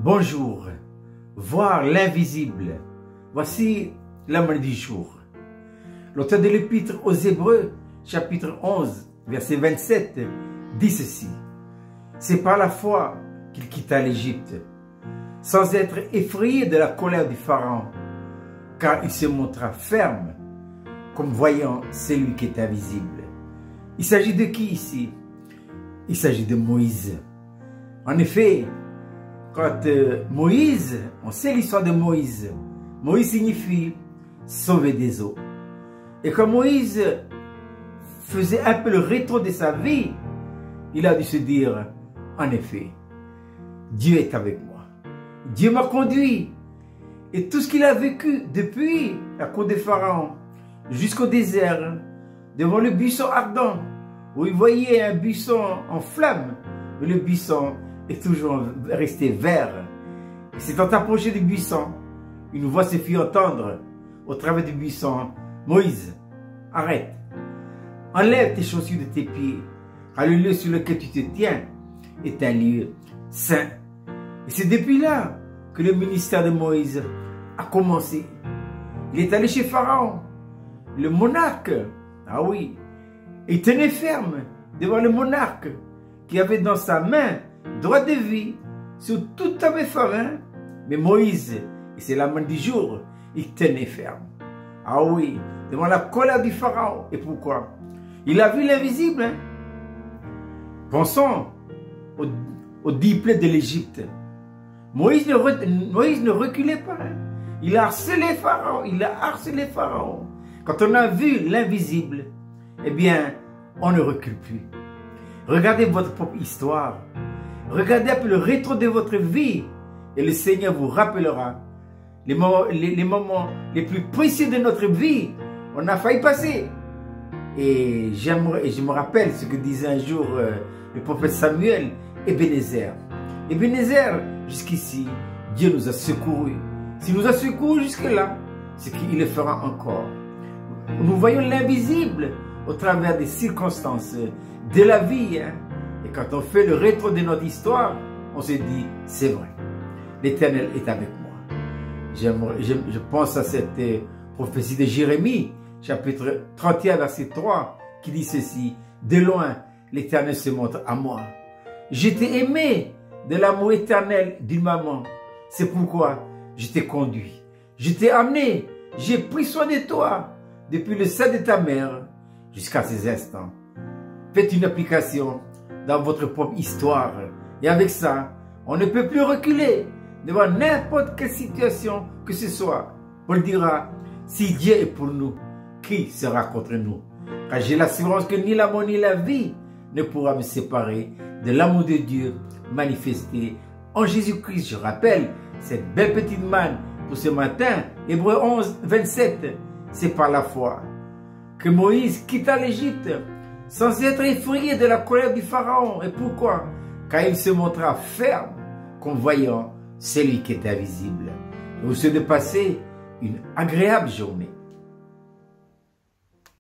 Bonjour, voir l'invisible. Voici l'âme du jour. L'auteur de l'épître aux Hébreux, chapitre 11, verset 27, dit ceci. C'est par la foi qu'il quitta l'Égypte, sans être effrayé de la colère du Pharaon, car il se montra ferme, comme voyant celui qui est invisible. Il s'agit de qui ici? Il s'agit de Moïse. En effet, quand Moïse, on sait l'histoire de Moïse. Moïse signifie sauver des eaux. Et quand Moïse faisait un peu le rétro de sa vie, il a dû se dire, en effet, Dieu est avec moi. Dieu m'a conduit. Et tout ce qu'il a vécu depuis la cour de Pharaon jusqu'au désert, devant le buisson ardent, où il voyait un buisson en flammes, mais le buisson est toujours resté vert. Et s'étant approché du buisson, une voix se fit entendre au travers du buisson. Moïse, arrête, enlève tes chaussures de tes pieds, car le lieu sur lequel tu te tiens est un lieu saint. Et c'est depuis là que le ministère de Moïse a commencé. Il est allé chez Pharaon, le monarque, ah oui, et il tenait ferme devant le monarque qui avait dans sa main droit de vie sur tout avait Pharaon. Mais Moïse, et c'est la main du jour, il tenait ferme. Ah oui, devant la colère du Pharaon. Et pourquoi? Il a vu l'invisible. Hein? Pensons aux 10 plaies de l'Égypte. Moïse ne reculait pas. Hein? Il a harcelé Pharaon. Il a harcelé Pharaon. Quand on a vu l'invisible, eh bien, on ne recule plus. Regardez votre propre histoire. Regardez un peu le rétro de votre vie. Et le Seigneur vous rappellera les moments les plus précieux de notre vie. On a failli passer. Et je me rappelle ce que disait un jour le prophète Samuel, Ebenezer. Ebenezer, jusqu'ici, Dieu nous a secourus. S'il nous a secourus jusque-là, c'est qu'il le fera encore. Nous voyons l'invisible au travers des circonstances de la vie. Hein? Et quand on fait le rétro de notre histoire, on se dit, c'est vrai, l'Éternel est avec moi. Je pense à cette prophétie de Jérémie, chapitre 31, verset 3, qui dit ceci. De loin, l'Éternel se montre à moi. Je t'ai aimé de l'amour éternel d'une maman. C'est pourquoi je t'ai conduit. Je t'ai amené. J'ai pris soin de toi depuis le sein de ta mère jusqu'à ces instants. Faites une application dans votre propre histoire. Et avec ça, on ne peut plus reculer devant n'importe quelle situation que ce soit. Paul dira, si Dieu est pour nous, qui sera contre nous? Car j'ai l'assurance que ni la mort ni la vie ne pourra me séparer de l'amour de Dieu manifesté en Jésus-Christ. Je rappelle cette belle petite manne pour ce matin, Hébreux 11, 27. C'est par la foi que Moïse quitta l'Égypte sans être effrayé de la colère du Pharaon. Et pourquoi? Car il se montra ferme, comme voyant celui qui est invisible. Je vous souhaite de passer une agréable journée.